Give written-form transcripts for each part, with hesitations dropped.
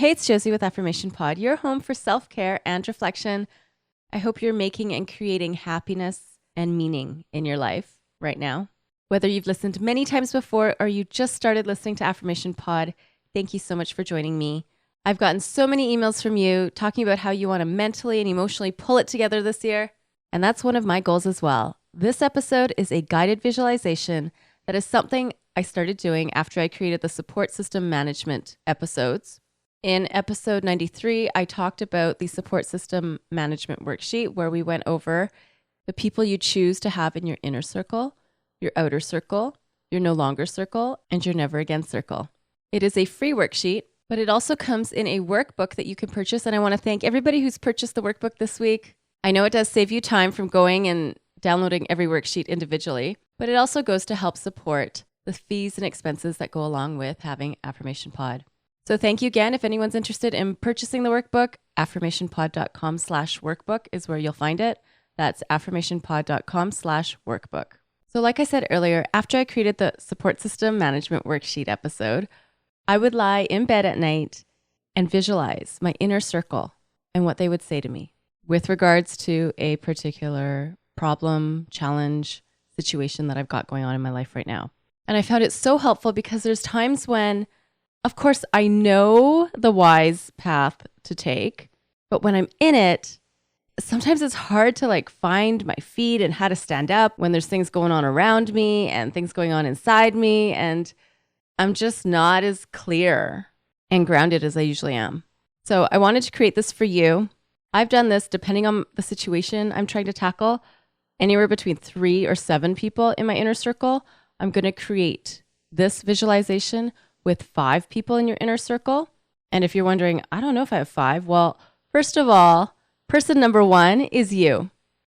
Hey, it's Josie with Affirmation Pod, your home for self-care and reflection. I hope you're making and creating happiness and meaning in your life right now. Whether you've listened many times before or you just started listening to Affirmation Pod, thank you so much for joining me. I've gotten so many emails from you talking about how you want to mentally and emotionally pull it together this year. And that's one of my goals as well. This episode is a guided visualization that is something I started doing after I created the support system management episodes. In episode 93, I talked about the support system management worksheet where we went over the people you choose to have in your inner circle, your outer circle, your no longer circle, and your never again circle. It is a free worksheet, but it also comes in a workbook that you can purchase. And I want to thank everybody who's purchased the workbook this week. I know it does save you time from going and downloading every worksheet individually, but it also goes to help support the fees and expenses that go along with having Affirmation Pod. So thank you again. If anyone's interested in purchasing the workbook, affirmationpod.com/workbook is where you'll find it. That's affirmationpod.com/workbook. So like I said earlier, after I created the support system management worksheet episode, I would lie in bed at night and visualize my inner circle and what they would say to me with regards to a particular problem, challenge, situation that I've got going on in my life right now. And I found it so helpful because there's times when, of course, I know the wise path to take, but when I'm in it, sometimes it's hard to find my feet and how to stand up when there's things going on around me and things going on inside me. And I'm just not as clear and grounded as I usually am. So I wanted to create this for you. I've done this depending on the situation I'm trying to tackle, anywhere between 3 or 7 people in my inner circle. I'm going to create this visualization with 5 people in your inner circle. And if you're wondering, I don't know if I have 5. Well, first of all, person number 1 is you.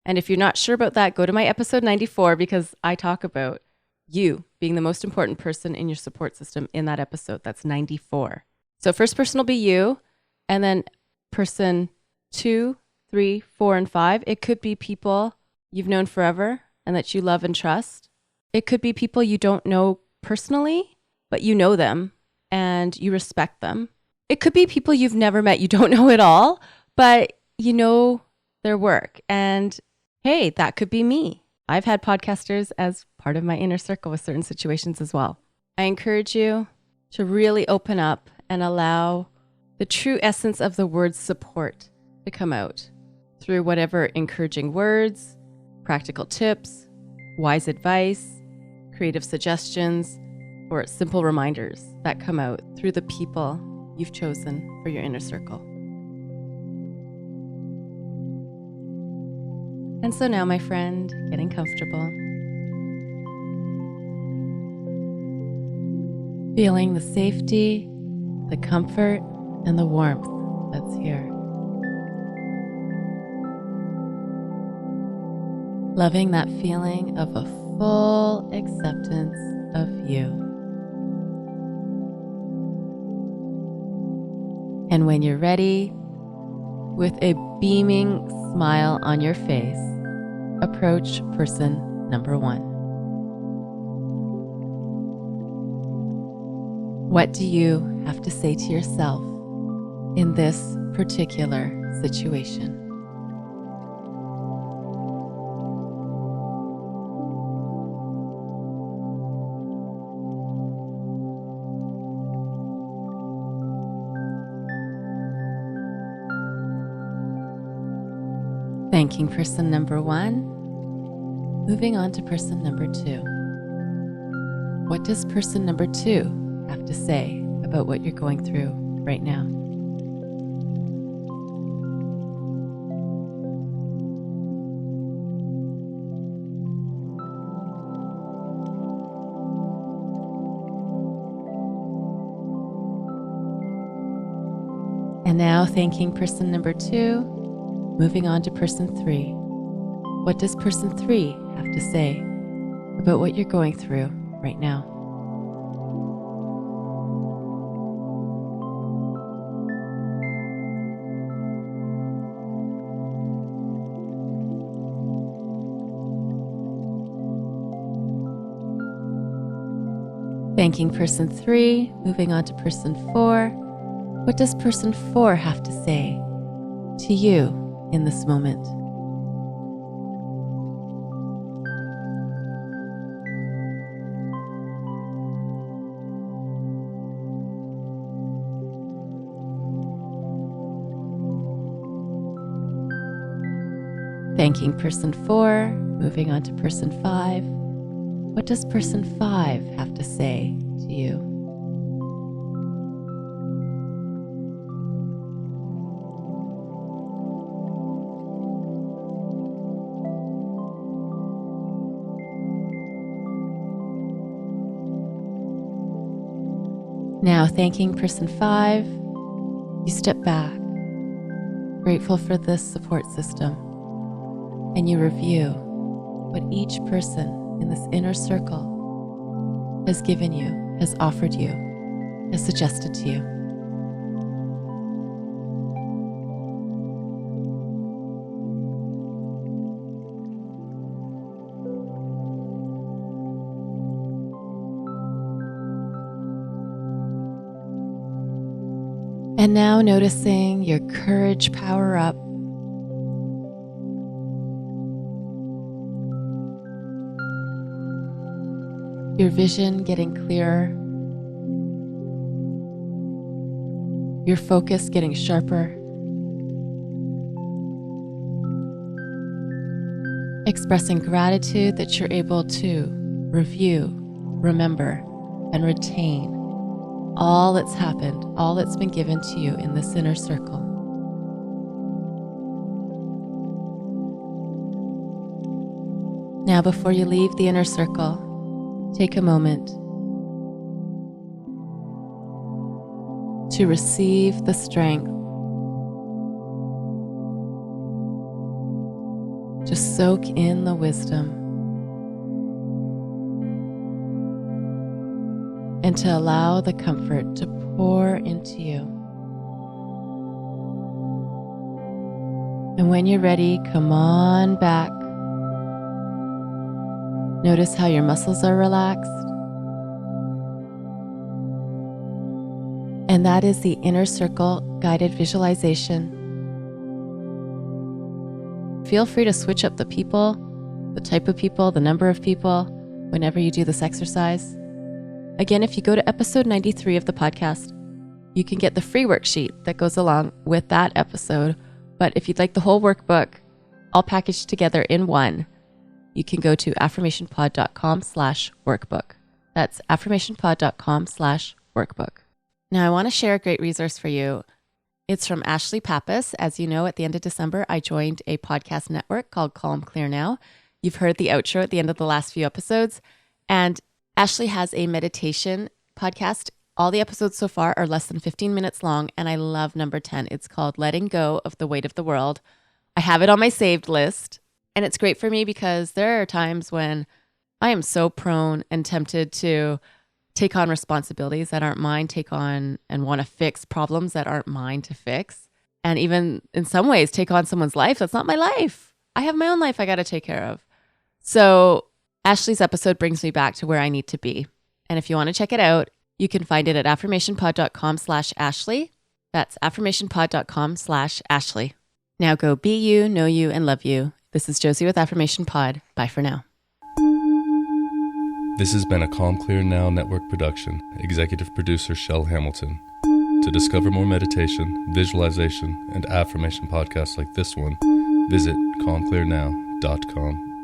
And if you're not sure about that, go to my episode 94 because I talk about you being the most important person in your support system in that episode. That's 94. So first person will be you. And then person 2, 3, 4, and 5. It could be people you've known forever and that you love and trust. It could be people you don't know personally, but you know them and you respect them. It could be people you've never met, you don't know at all, but you know their work. And hey, that could be me. I've had podcasters as part of my inner circle with certain situations as well. I encourage you to really open up and allow the true essence of the word support to come out through whatever encouraging words, practical tips, wise advice, creative suggestions, or simple reminders that come out through the people you've chosen for your inner circle. And so now, my friend, getting comfortable, feeling the safety, the comfort, and the warmth that's here. Loving that feeling of a full acceptance of you. And when you're ready, with a beaming smile on your face, approach person number 1. What do you have to say to yourself in this particular situation? Thanking person number 1, moving on to person number 2. What does person number 2 have to say about what you're going through right now? And now thanking person number 2, moving on to person 3. What does person 3 have to say about what you're going through right now? Thanking person 3, moving on to person 4. What does person 4 have to say to you in this moment? Thanking person 4, moving on to person 5. What does person 5 have to say to you? Now, thanking person 5, you step back, grateful for this support system, and you review what each person in this inner circle has given you, has offered you, has suggested to you. And now noticing your courage power up. Your vision getting clearer. Your focus getting sharper. Expressing gratitude that you're able to review, remember, and retain all that's happened, all that's been given to you in this inner circle. Now, before you leave the inner circle, take a moment to receive the strength. Just soak in the wisdom. And to allow the comfort to pour into you. And when you're ready, come on back. Notice how your muscles are relaxed. And that is the inner circle guided visualization. Feel free to switch up the people, the type of people, the number of people, whenever you do this exercise. Again, if you go to episode 93 of the podcast, you can get the free worksheet that goes along with that episode. But if you'd like the whole workbook, all packaged together in one, you can go to affirmationpod.com/workbook. That's affirmationpod.com/workbook. Now, I want to share a great resource for you. It's from Ashley Pappas. As you know, at the end of December, I joined a podcast network called Calm Clear Now. You've heard the outro at the end of the last few episodes. And Ashley has a meditation podcast. All the episodes so far are less than 15 minutes long, and I love number 10. It's called Letting Go of the Weight of the World. I have it on my saved list, and it's great for me because there are times when I am so prone and tempted to take on responsibilities that aren't mine, take on and want to fix problems that aren't mine to fix, and even in some ways take on someone's life that's not my life. I have my own life I got to take care of. So Ashley's episode brings me back to where I need to be. And if you want to check it out, you can find it at affirmationpod.com/Ashley. That's affirmationpod.com/Ashley. Now go be you, know you, and love you. This is Josie with Affirmation Pod. Bye for now. This has been a Calm Clear Now Network production. Executive producer Shell Hamilton. To discover more meditation, visualization, and affirmation podcasts like this one, visit calmclearnow.com.